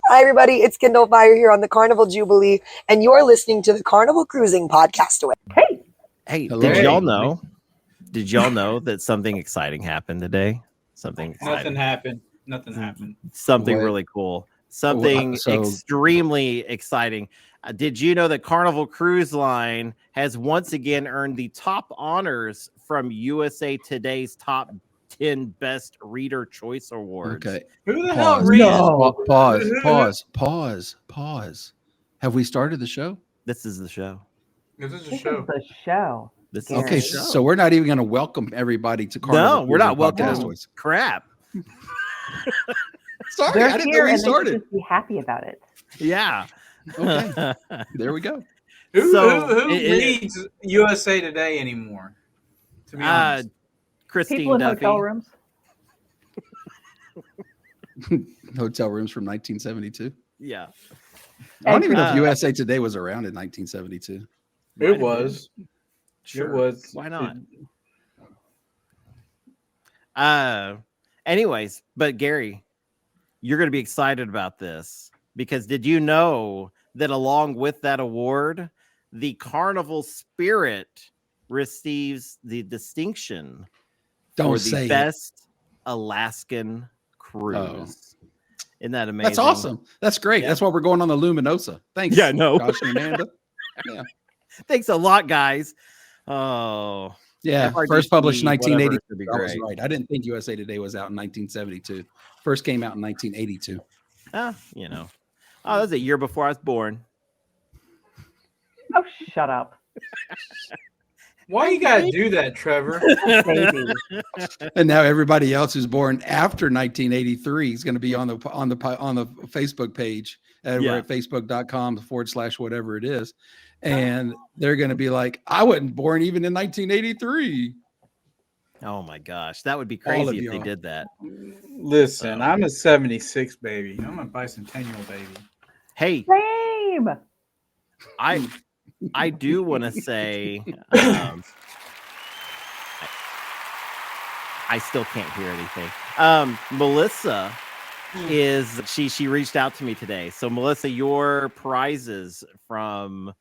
Hi, everybody. It's Kindle Fire here on the Carnival Jubilee, and you're listening to the Carnival Cruising Podcast. Hey, Hello. did y'all know? Did y'all know that something exciting happened today? Something exciting. Nothing happened. Something What? really cool. Something So- extremely exciting. Did you know that Carnival Cruise Line has once again earned the top honors from USA Today's top 10 Best Reader Choice Awards? Okay. Who the hell Pause. reads? Pause. Have we started the show? This is the show. This is a This show. is the show. This is Gary. Okay, the show. so we're not even going to welcome everybody to Carnival. No, we're not Cruising welcoming Podcast No. Voice. crap. Sorry, They're I didn't know here we and they started. should just be happy about it. Yeah. Okay, there we go. Who it- reads USA Today anymore? To be honest, Christine People in Duffy. hotel rooms. Hotel rooms from 1972. Yeah. I don't even know if Uh, USA Today was around in 1972. it was. Sure. It was. Why not? Anyways, but Gary, you're going to be excited about this because did you know that along with that award, the Carnival Spirit receives the distinction Don't for say the it. best Alaskan cruise. Isn't that amazing? That's awesome. That's great. Yeah. That's why we're going on the Luminosa. Thanks. Yeah, I know. Josh and Amanda. Yeah. Thanks a lot, guys. Oh, Yeah, FRGC, first published whatever, 1980. should be I was great. right. I didn't think USA Today was out in 1972. First came out in 1982. you know. Oh, that was a year before I was born. Oh, shut up. Why you gotta do that, Trevor? Baby. And now everybody else who's born after 1983 is going to be on the Facebook page. We're Yeah. at facebook.com/whatever it is. And they're going to be like, I wasn't born even in 1983. Oh my gosh, that would be All of crazy if they y'all. did that. Listen, I'm a 76 baby. I'm a bicentennial baby. Hey, Same. I do want to say I still can't hear anything. Melissa is she reached out to me today. So Melissa, your prizes from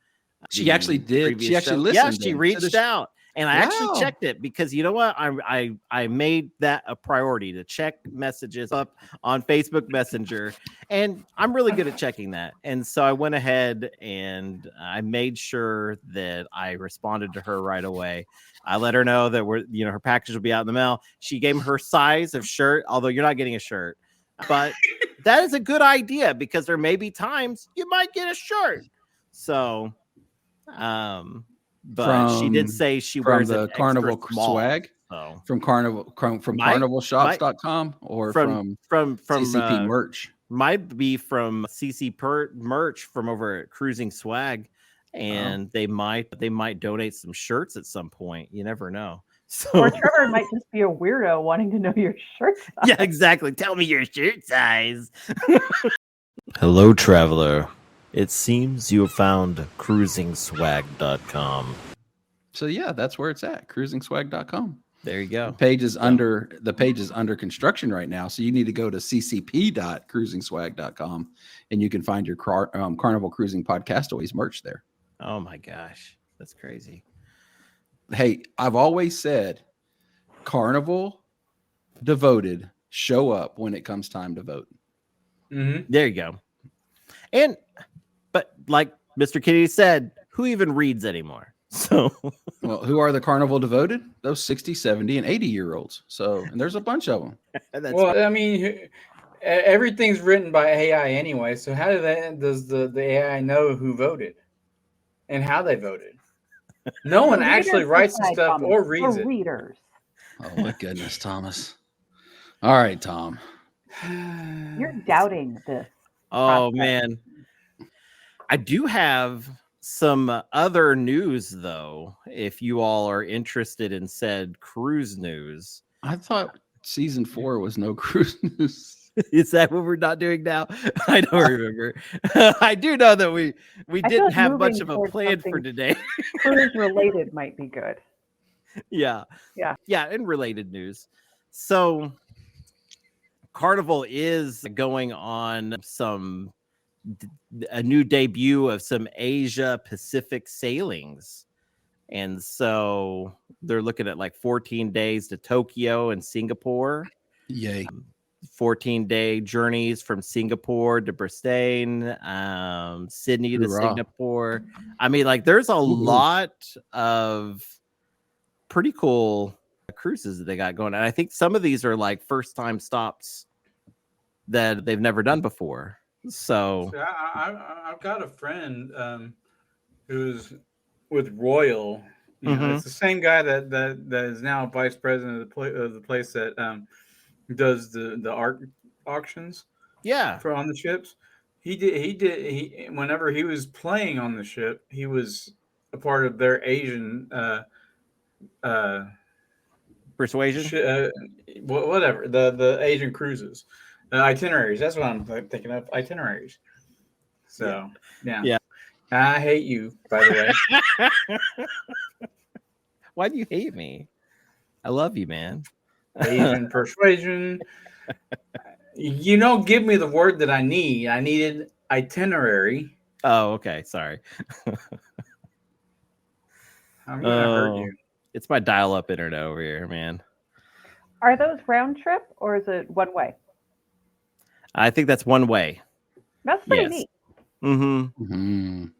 She the actually did. previous She actually show- listened. Yeah, she then to reached the out. And I actually Wow. checked it because you know what? I made that a priority to check messages up on Facebook Messenger. And I'm really good at checking that. And so I went ahead and I made sure that I responded to her right away. I let her know that her package will be out in the mail. She gave me her size of shirt, although you're not getting a shirt. But that is a good idea because there may be times you might get a shirt. So but she did From- say she from wears the an Carnival extra small, swag so from Might- carnivalshops.com or from from CCP merch. might be from CC merch from over at Cruising Swag, and they might donate some shirts at some point. You never know. So Or Trevor might just be a weirdo wanting to know your shirt size. yeah, exactly. Tell me your shirt size. Hello, traveler. It seems you have found cruisingswag.com. So yeah, that's where it's at. Cruisingswag.com. There you go. The page is under construction right now, so you need to go to ccp.cruisingswag.com and you can find your Carnival Cruising Podcast Always merch there. Oh my gosh, that's crazy. Hey, I've always said Carnival devoted show up when it comes time to vote. Mm-hmm. There you go. But like Mr. Kennedy said, who even reads anymore? So Well, who are the Carnival devoted? Those 60, 70, and 80-year-olds. So, and there's a bunch of them. that's Well, I mean, everything's written by AI anyway. So how does the AI know who voted and how they voted? No one Readers actually writes the decide, stuff Thomas. or reads We're it. readers. Oh my goodness, Thomas. All right, Tom. You're doubting this. oh prospect. man. I do have some other news though, if you all are interested in said cruise news. I thought season 4 was no cruise news. Is that what we're not doing now? I don't remember. I do know that we I feel didn't like have much moving of a towards plan for something today. Cruise related might be good. Yeah. Yeah. And related news. So Carnival is going on some a new debut of some Asia Pacific sailings. And so they're looking at like 14 days to Tokyo and Singapore. Yay. 14-day journeys from Singapore to Brisbane, Sydney to Hoorah. Singapore. I mean, like, there's a lot of pretty cool cruises that they got going. And I think some of these are like first time stops that they've never done before. So I've got a friend who's with Royal. You know, it's the same guy that is now vice president of the place that does the art auctions. Yeah, for on the ships. He whenever he was playing on the ship, he was a part of their Asian persuasion. Whatever the Asian cruises, itineraries. That's what I'm thinking of, itineraries. So yeah. I hate you, by the way. Why do you hate me? I love you, man. Asian persuasion. You don't give me the word that I need. I needed itinerary. Oh, okay. Sorry. I'm gonna hurt you. It's my dial-up internet over here, man. Are those round trip or is it one way? I think that's one way. That's pretty neat.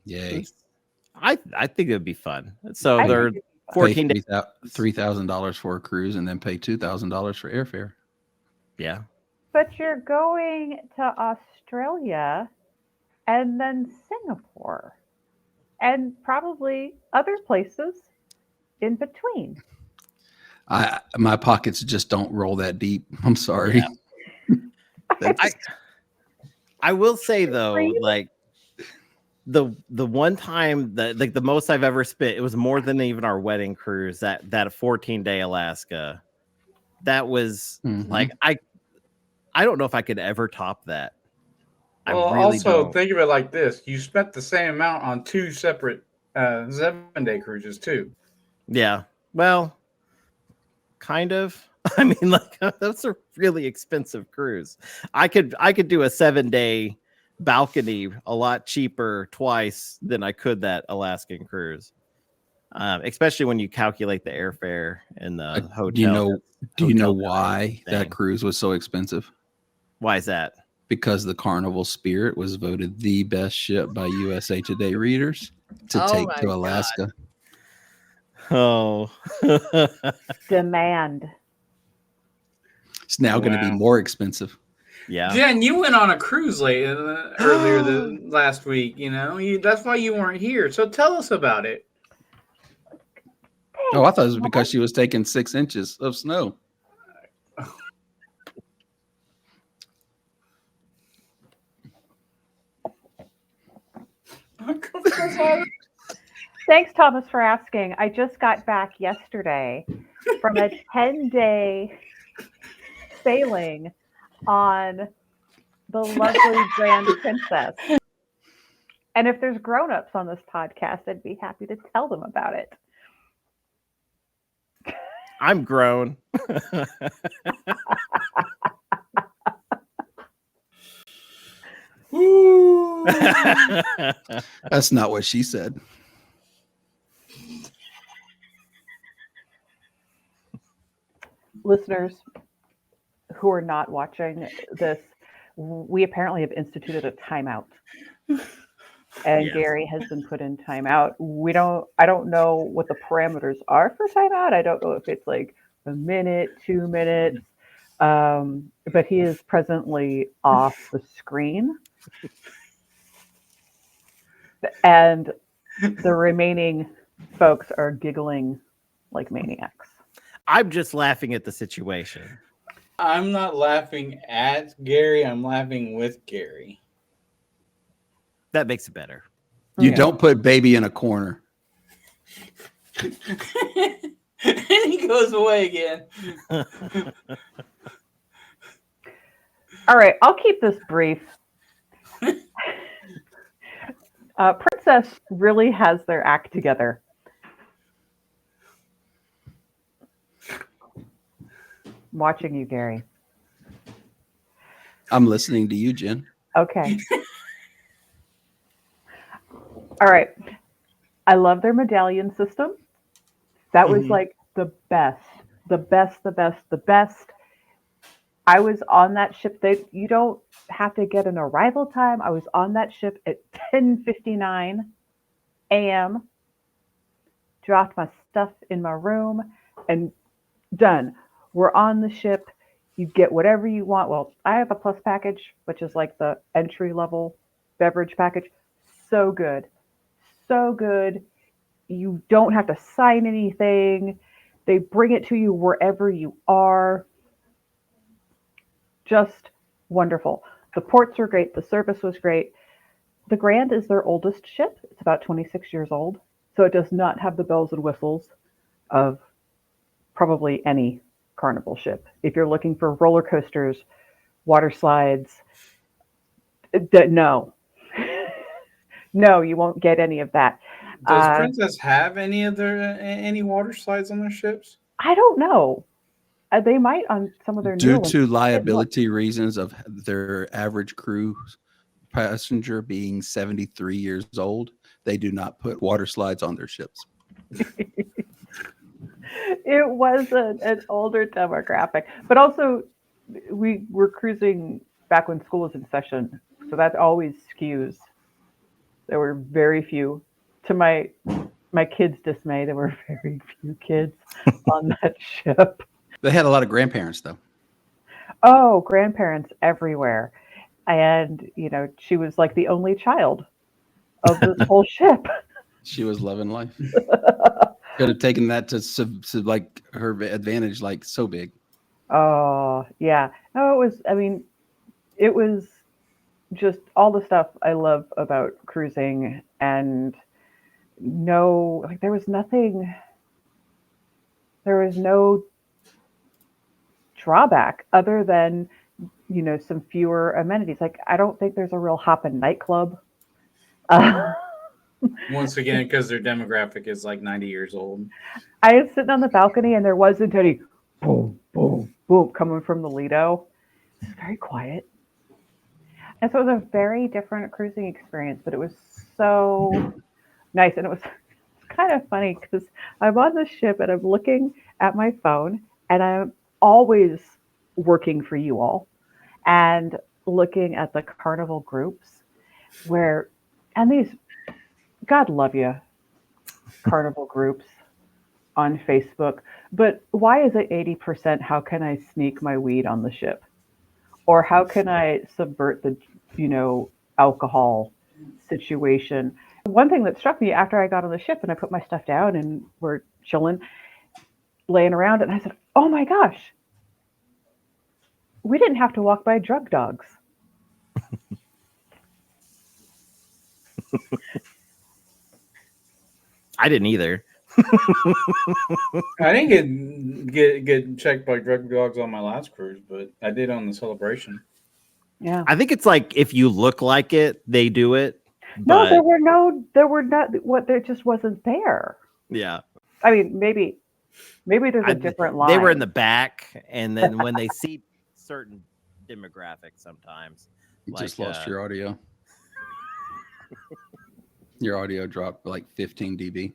Yay. I think it would be fun. So they're 14 days. $3,000 for a cruise and then pay $2,000 for airfare. Yeah. But you're going to Australia and then Singapore and probably other places in between. My pockets just don't roll that deep. I'm sorry. Yeah. I will say though, like the one time that like the most I've ever spent, it was more than even our wedding cruise, that 14-day Alaska. That was like I don't know if I could ever top that. Well, also think of it like this: you spent the same amount on two separate 7-day cruises too. Yeah, well, kind of. I mean, like that's a really expensive cruise. I could do a 7-day balcony a lot cheaper twice than I could that Alaskan cruise. Especially when you calculate the airfare and the hotel. Do you know why that cruise was so expensive? Why is that? Because the Carnival Spirit was voted the best ship by USA Today readers to take to Alaska. Oh. Demand. It's now going to be more expensive. Yeah. Jen, you went on a cruise earlier last week. You know, that's why you weren't here. So tell us about it. Oh, I thought it was because she was taking 6 inches of snow. Thanks, Thomas, for asking. I just got back yesterday from a 10-day sailing on the lovely Grand Princess. And if there's grown-ups on this podcast, I'd be happy to tell them about it. I'm grown. That's not what she said. Listeners who are not watching this, we apparently have instituted a timeout. And yes. Gary has been put in timeout. I don't know what the parameters are for timeout. I don't know if it's like a minute, 2 minutes. But he is presently off the screen. And the remaining folks are giggling like maniacs. I'm just laughing at the situation. I'm not laughing at Gary. I'm laughing with Gary. That makes it better. You don't put baby in a corner. And he goes away again. All right, I'll keep this brief. Princess really has their act together. I'm watching you, Gary. I'm listening to you, Jen. Okay. All right. I love their medallion system. That was like the best, the best, the best, the best. I was on that ship. You don't have to get an arrival time. I was on that ship at 10:59 a.m. Dropped my stuff in my room and done. We're on the ship. You get whatever you want. Well, I have a plus package, which is like the entry level beverage package. So good. So good. You don't have to sign anything. They bring it to you wherever you are. Just wonderful. The ports were great. The service was great. The Grand is their oldest ship. It's about 26 years old. So it does not have the bells and whistles of probably any Carnival ship. If you're looking for roller coasters, water slides, no. No, you won't get any of that. Does Princess have any water slides on their ships? I don't know. They might on some of their Due new ones. to liability reasons of their average cruise passenger being 73 years old, they do not put water slides on their ships. It was an older demographic, but also we were cruising back when school was in session, so that always skews. There were very few. To my kids' dismay, there were very few kids on that ship. They had a lot of grandparents, though. Oh, grandparents everywhere. And, she was like the only child of this whole ship. She was loving life. Could have taken that to like her advantage, like so big. Oh, yeah. No, it was just all the stuff I love about cruising, and there was no drawback other than, some fewer amenities. Like, I don't think there's a real hoppin' nightclub. Once again, because their demographic is like 90 years old. I was sitting on the balcony and there wasn't any boom, boom, boom coming from the Lido. It was very quiet. And so it was a very different cruising experience, but it was so nice. And it was kind of funny because I'm on the ship and I'm looking at my phone and I'm always working for you all and looking at the Carnival groups and these, God love you, Carnival groups on Facebook. But why is it 80% how can I sneak my weed on the ship? Or how can I subvert the, alcohol situation? One thing that struck me after I got on the ship and I put my stuff down and we're chilling, laying around, and I said, oh my gosh, we didn't have to walk by drug dogs. I didn't either. I didn't get checked by drug dogs on my last cruise, but I did on the Celebration. Yeah. I think it's like if you look like it, they do it. No, but there were not. There just wasn't there. yeah. I mean, maybe there's a different line. They were in the back, and then when they see certain demographics, sometimes You just lost your audio. Your audio dropped like 15 dB.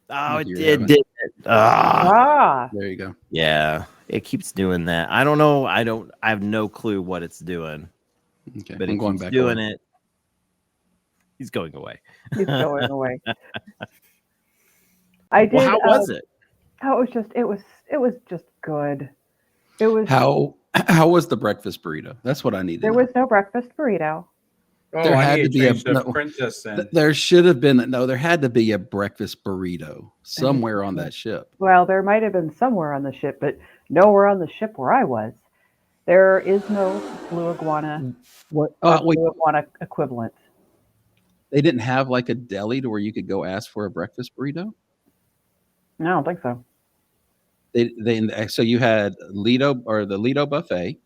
Oh, Like it you're did. having- Did it? Ah. There you go. Yeah, it keeps doing that. I don't know. I have no clue what it's doing. Okay, But I'm it going keeps back. doing it. He's going away. He's going away. I did. Well, how was it? Oh, it was just good. It was. How was the breakfast burrito? That's what I need to There know. was no breakfast burrito. Oh, There I had need to to be a- change the no. Princess then. There should have been there had to be a breakfast burrito somewhere on that ship. Well, there might have been somewhere on the ship, but nowhere on the ship where I was. There is no blue iguana What? or Wait, blue iguana equivalent. they didn't have like a deli to where you could go ask for a breakfast burrito. I don't think so. So you had Lido or the Lido buffet,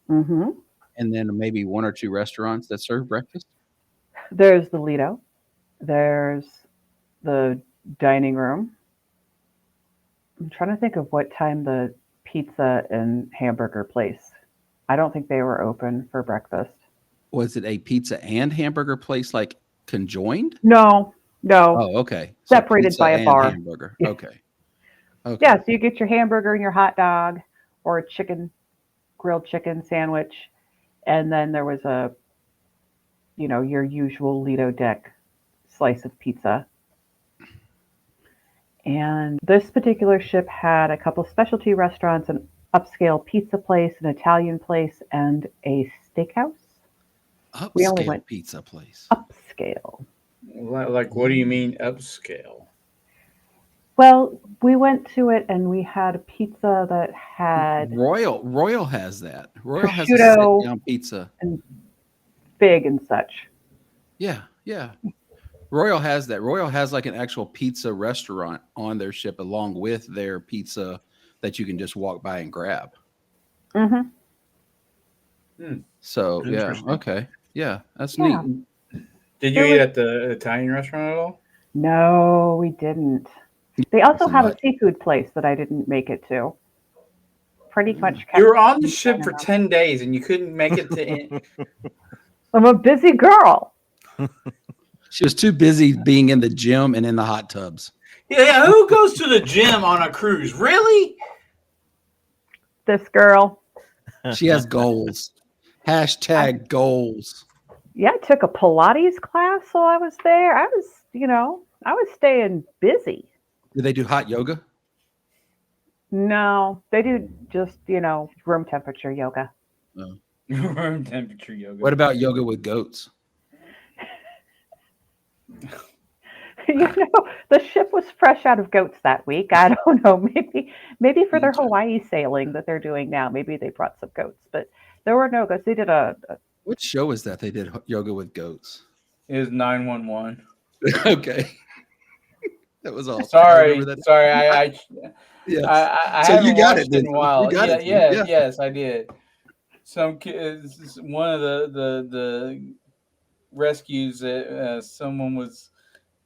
Mm-hmm. and then maybe one or two restaurants that serve breakfast. There's the Lido. There's the dining room. I'm trying to think of what time the pizza and hamburger place. I don't think they were open for breakfast. Was it a pizza and hamburger place? Like, conjoined? No. Oh, okay. So Separated pizza by a and bar. hamburger. Yeah. Okay. Okay. Yeah, so you get your hamburger and your hot dog or a grilled chicken sandwich. And then there was your usual Lido deck slice of pizza. And this particular ship had a couple specialty restaurants, an upscale pizza place, an Italian place, and a steakhouse. We only Upscale went pizza place. upscale. Like, what do you mean upscale? Well, we went to it and we had a pizza that had Royal has that. Royal has a prosciutto sit-down pizza. and fig and such. Yeah. Royal has that. Royal has like an actual pizza restaurant on their ship along with their pizza that you can just walk by and grab. Mm-hmm. So, yeah. Interesting. Okay. Yeah. That's Yeah. neat. Did you eat at the Italian restaurant at all? No, we didn't. They also Some have a mutt. seafood place that I didn't make it to. Pretty much kept You were on the ship hanging for out. 10 days and you couldn't make it to. I'm a busy girl. She was too busy being in the gym and in the hot tubs. Yeah, who goes to the gym on a cruise? Really? This girl. She has goals. Hashtag goals. Yeah, I took a Pilates class while I was there. I was staying busy. Do they do hot yoga? No, they do just, room temperature yoga. No. Room temperature yoga. What about yoga with goats? The ship was fresh out of goats that week. I don't know. Maybe for their Hawaii sailing that they're doing now, maybe they brought some goats, but there were no goats. They did What show is that they did yoga with goats? It was 911. Okay. That was awesome. Sorry. Yes. I So haven't you got watched it then. in a while. You got it. Yes, I did. Some kids, one of the rescues that someone was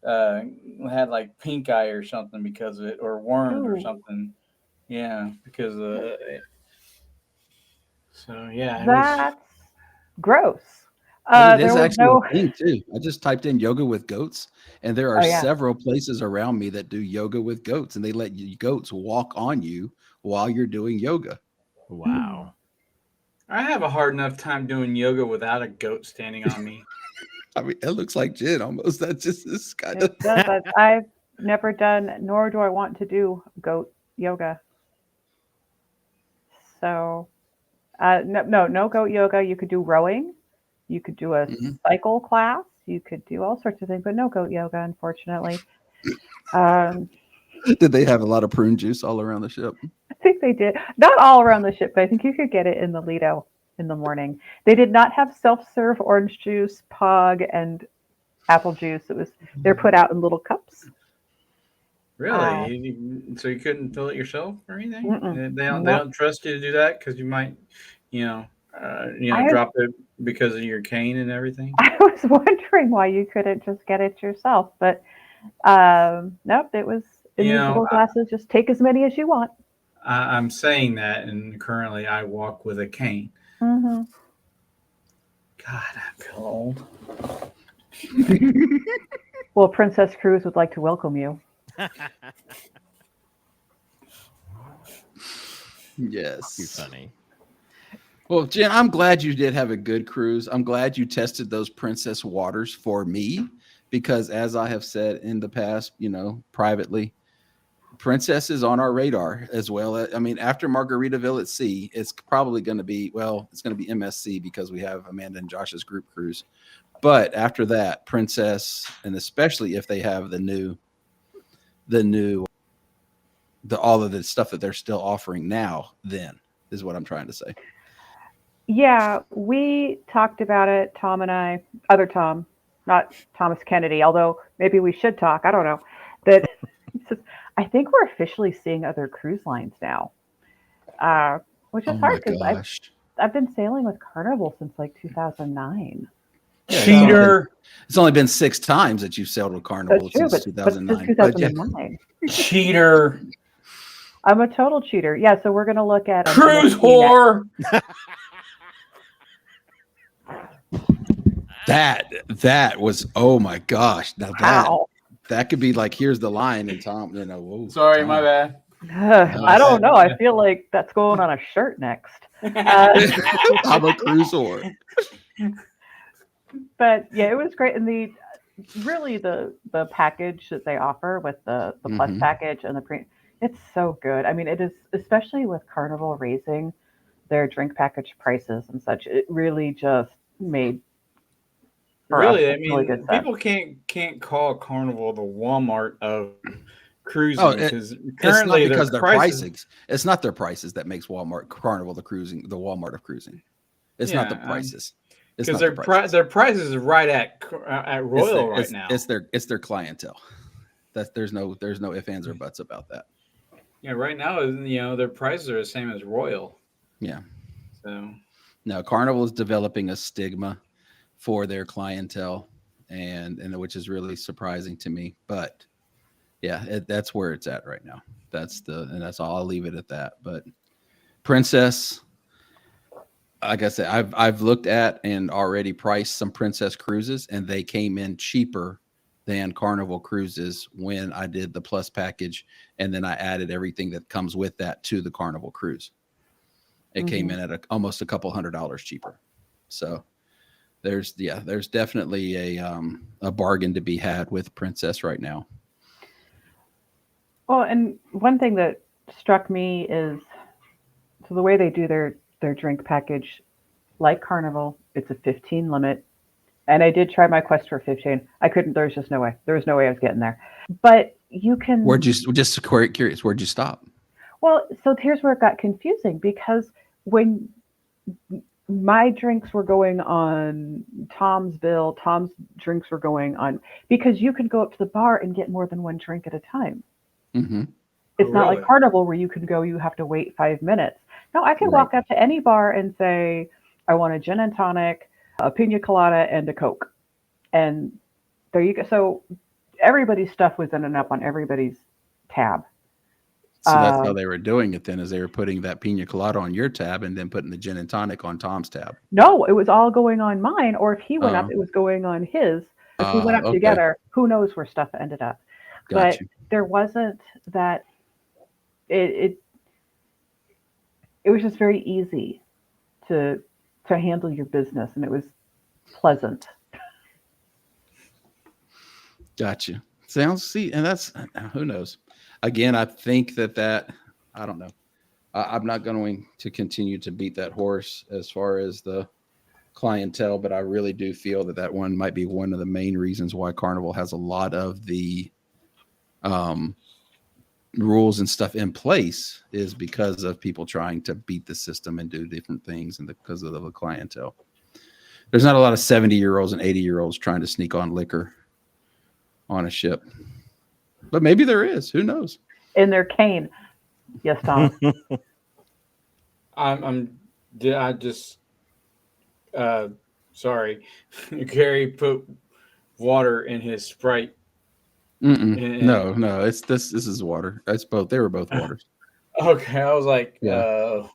had like pink eye or something because of it, or worms or something. Yeah, because so yeah, that's gross. But it is There was actually no. a thing too. I just typed in yoga with goats, and there are several places around me that do yoga with goats, and they let you goats walk on you while you're doing yoga. Wow. I have a hard enough time doing yoga without a goat standing on me. I mean, it looks like Jen almost. That's just this kind It does. I've never done, nor do I want to do goat yoga. So, no goat yoga. You could do rowing. You could do a cycle class. You could do all sorts of things, but no goat yoga, unfortunately. Did they have a lot of prune juice all around the ship? I think they did. Not all around the ship, but I think you could get it in the Lido in the morning. They did not have self-serve orange juice, pog, and apple juice. They're put out in little cups. Really? So you couldn't fill it yourself or anything? Mm-mm. They don't trust you to do that because you might, drop it because of your cane and everything. I was wondering why you couldn't just get it yourself, but nope. It was in these little glasses. Just take as many as you want. I'm saying that, and currently I walk with a cane. Mm-hmm. God, I feel old. Well, Princess Cruise would like to welcome you. Yes. Too funny. Well, Jen, I'm glad you did have a good cruise. I'm glad you tested those princess waters for me, because as I have said in the past, privately, Princess is on our radar as well. I mean, after Margaritaville at sea, it's probably going to be, it's going to be MSC because we have Amanda and Josh's group cruise. But after that, Princess, and especially if they have all of the stuff that they're still offering now, then is what I'm trying to say. Yeah, we talked about it, Tom and I, other Tom, not Thomas Kennedy, although maybe we should talk. I don't know. That I think we're officially seeing other cruise lines now, which is hard because I've been sailing with Carnival since like 2009. Cheater! It's only been 6 times that you've sailed with Carnival since 2009. But since 2009. Cheater! I'm a total cheater. Yeah, so we're going to look at cruise whore. That was, oh my gosh. Now Wow. that could be like, here's the line, and Tom, whoa, Sorry, Tom. my bad. I don't know. I feel like that's going on a shirt next. I'm a cruise whore. But yeah, it was great. And the package that they offer with the plus package and the pre, it's so good. I mean, it is, especially with Carnival raising their drink package prices and such. It really just made Really, I really mean, good sense. people can't call Carnival the Walmart of cruising Oh, because it's not currently because their their prices. pricing. It's not their prices that makes Carnival the Walmart of cruising. It's not the prices. It's Because not the prices. their prices is right at Royal it's now. It's their clientele. There's no ifs, ands, or buts about that. Yeah, right now, their prices are the same as Royal. Yeah. So no, Carnival is developing a stigma for their clientele, and which is really surprising to me. But yeah, that's where it's at right now. And that's all. I'll leave it at that. But Princess, like I said, I've looked at and already priced some Princess cruises, and they came in cheaper than Carnival cruises when I did the plus package, and then I added everything that comes with that to the Carnival cruise. It came in at almost a couple $100 cheaper. So there's definitely a bargain to be had with Princess right now. Well, and one thing that struck me is, so the way they do their drink package, like Carnival, it's a 15 limit. And I did try my quest for 15. I couldn't. There was just no way. There was no way I was getting there. But you can. Just curious, where'd you stop? Well, so here's where it got confusing, because when my drinks were going on Tom's bill, Tom's drinks were going on, because you can go up to the bar and get more than one drink at a time. It's not like Carnival where you can go, you have to wait 5 minutes. No, I can walk up to any bar and say, I want a gin and tonic, a pina colada, and a Coke. And there you go. So everybody's stuff was ending up on everybody's tab. So that's how they were doing it then, is they were putting that pina colada on your tab and then putting the gin and tonic on Tom's tab. No, it was all going on mine, or if he went up, it was going on his. If we went up together, who knows where stuff ended up. But there wasn't that, it was just very easy to handle your business, and it was pleasant. Gotcha. And that's, who knows? Again, I think that I don't know. I'm not going to continue to beat that horse as far as the clientele, but I really do feel that one might be one of the main reasons why Carnival has a lot of the rules and stuff in place, is because of people trying to beat the system and do different things, and because of the clientele. There's not a lot of 70-year-olds and 80-year-olds trying to sneak on liquor on a ship, but maybe there is. Who knows? In their cane. Yes, Tom. I just sorry. Gary put water in his Sprite. No, it's this is water. It's both. They were both waters. Okay, I was like, yeah,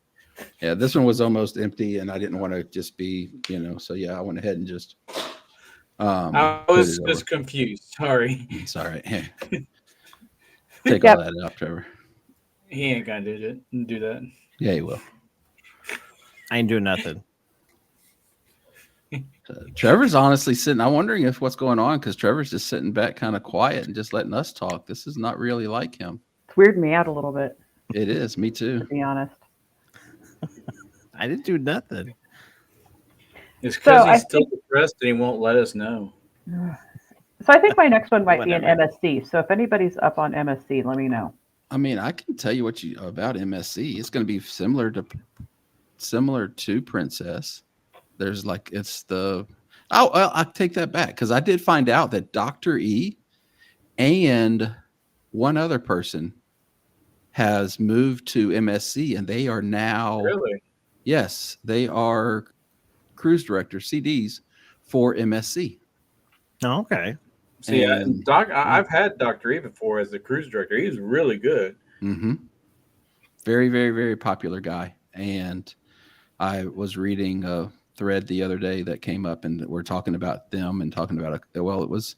this one was almost empty, and I didn't want to just be, so yeah, I went ahead and just I was just confused. Sorry. It's all right. Hey. Take all that out, Trevor. He ain't gonna do that. Yeah, he will. I ain't doing nothing. Trevor's honestly sitting. I'm wondering what's going on, because Trevor's just sitting back kind of quiet and just letting us talk. This is not really like him. It's weirding me out a little bit. It is. Me too. To be honest. I didn't do nothing. It's because he's still depressed and he won't let us know. So I think my next one might be an MSC. So if anybody's up on MSC, let me know. I mean, I can tell you about MSC. It's going to be similar to Princess. There's I'll take that back, because I did find out that Dr. E and one other person has moved to MSC, and they are now, yes, they are cruise directors, CDs for MSC. Oh, okay. See, I've had Dr. E before as the cruise director. He's really good. Very, very, very popular guy. And I was reading thread the other day that came up, and we're talking about them and talking about it was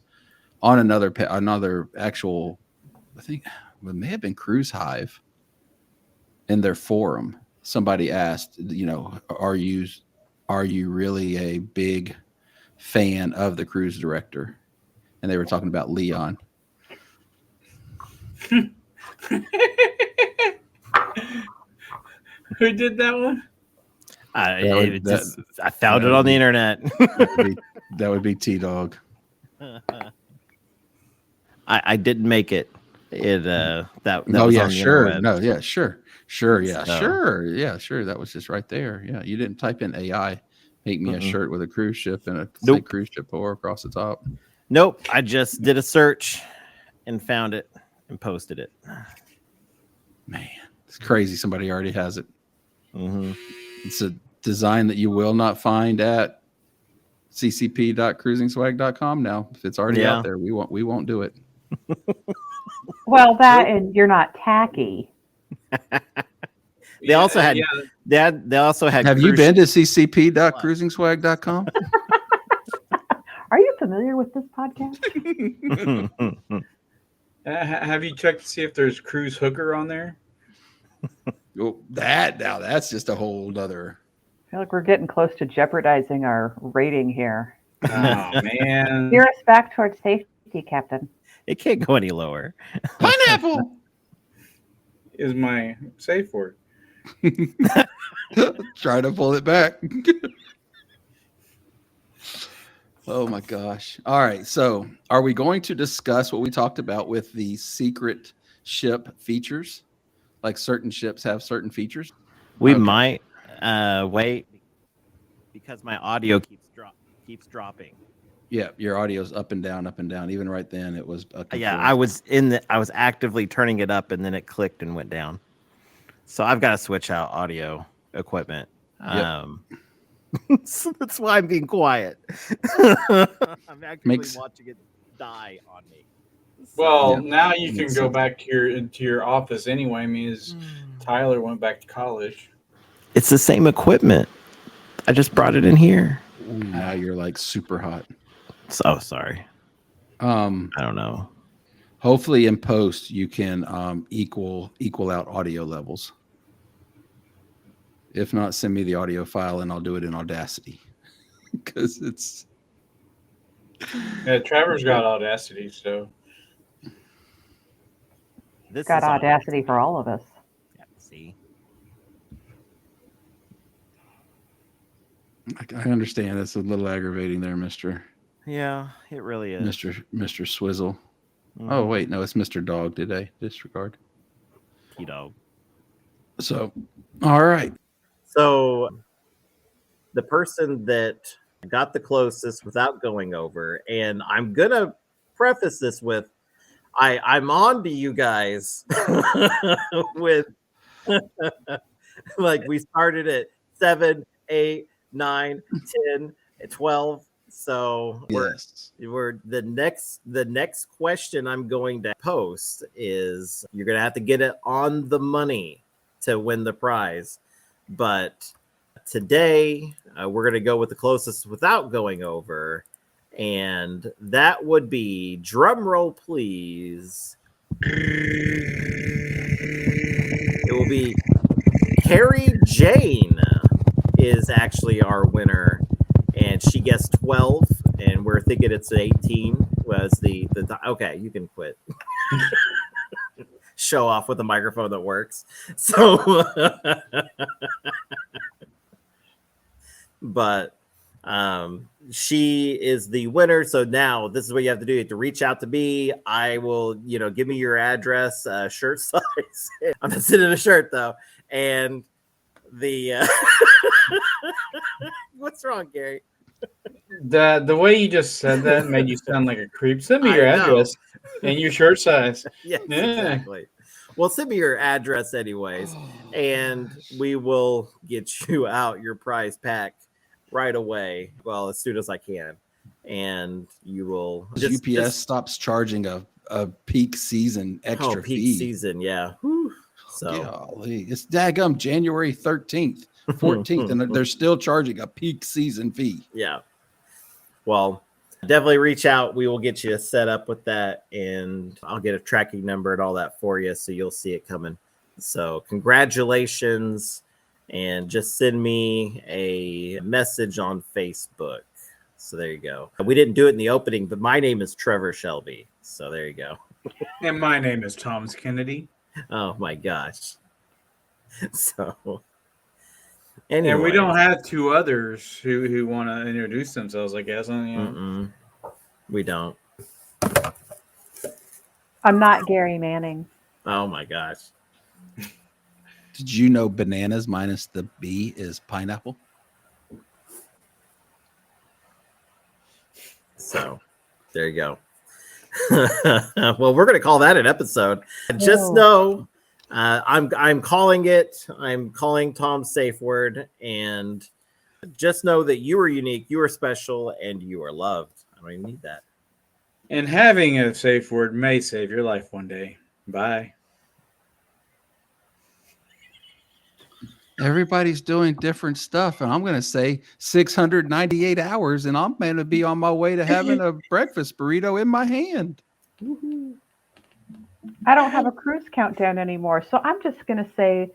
on another actual, I think it may have been Cruise Hive. In their forum, somebody asked, are you really a big fan of the cruise director? And they were talking about Leon. Who did that one? I found it on the internet. That would be T-Dog. I didn't make it. That oh was yeah, on the sure. interwebs. No, yeah, sure. Yeah, So. sure. That was just right there. Yeah, you didn't type in AI, make me a shirt with a cruise ship and a Nope. cruise ship pour across the top. Nope. I just did a search and found it and posted it. Man, it's crazy. Somebody already has it. Mm-hmm. It's a design that you will not find at ccp.cruisingswag.com. Now, if it's already out there, we won't do it. Well, that and you're not tacky. They also had. They also had. Have you been to ccp.cruisingswag.com? Are you familiar with this podcast? Have you checked to see if there's Cruise Hooker on there? Oh, that's just a whole other. I feel like we're getting close to jeopardizing our rating here. Oh man! Steer us back towards safety, Captain. It can't go any lower. Pineapple is my safe word. Try to pull it back. Oh my gosh. All right. So are we going to discuss what we talked about with the secret ship features? Like certain ships have certain features? We might wait because my audio keeps dropping. Yeah, your audio's up and down. Even right then it was I was actively turning it up and then it clicked and went down. So I've got to switch out audio equipment. Yep. So that's why I'm being quiet. I'm actively watching it die on me. Well, now you can go back into your office anyway. I mean, Tyler went back to college. It's the same equipment. I just brought it in here. Ooh, now you're like super hot. So sorry. I don't know. Hopefully in post you can equal out audio levels. If not, send me the audio file and I'll do it in Audacity. Because it's Trevor's got Audacity, so this got Audacity for all of us. Yeah, see. I understand it's a little aggravating there, Mr. Yeah, it really is. Mr. Swizzle. Oh wait, no, it's Mr. Dog. Did I disregard? Dog. So, all right. So, the person that got the closest without going over, and I'm gonna preface this with, I'm on to you guys with like we started at 7, 8, 9, 10, 12. So we're the next question I'm going to post is you're gonna have to get it on the money to win the prize. But today we're gonna go with the closest without going over, and that would be, drum roll please. It will be Carrie Jane is actually our winner. And she guessed 12, and we're thinking it's 18. Was the okay? You can quit. Show off with a microphone that works. So, but she is the winner. So now this is what you have to do. You have to reach out to me. I will, give me your address, shirt size. I'm not sending a shirt though, and the. What's wrong, Gary? The way you just said that made you sound like a creep. Send me your address and your shirt size. Yes, exactly. Well, send me your address anyways, and we will get you out your prize pack right away. Well, as soon as I can, and you will. UPS stops charging a peak season extra peak fee. Season, yeah. Whew. So golly, it's daggum January 13th. 14th, and they're still charging a peak season fee. Yeah. Well, definitely reach out. We will get you set up with that, and I'll get a tracking number and all that for you, so you'll see it coming. So congratulations, and just send me a message on Facebook. So there you go. We didn't do it in the opening, but my name is Trevor Shelby. So there you go. And my name is Thomas Kennedy. Oh my gosh. So And we anyway. don't have two others who want to introduce themselves, I guess. You know. We don't. I'm not Gary Manning. Oh my gosh. Did you know bananas minus the B is pineapple? So there you go. Well, we're going to call that an episode. Just know I'm calling it. I'm calling Tom Safe Word, and just know that you are unique, you are special, and you are loved. I don't even need that. And having a safe word may save your life one day. Bye. Everybody's doing different stuff, and I'm going to say 698 hours, and I'm going to be on my way to having a breakfast burrito in my hand. I don't have a cruise countdown anymore, so I'm just going to say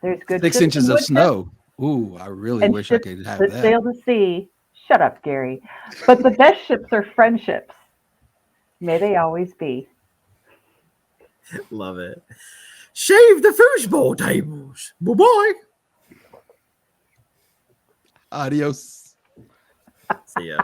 there's good 6 ships inches and of wood snow. Ooh, I really and wish I ships could have that that. sail the sea. Shut up, Gary. But the best ships are friendships. May they always be. Love it. Shave the foosball tables. Bye-bye. Adios. See ya.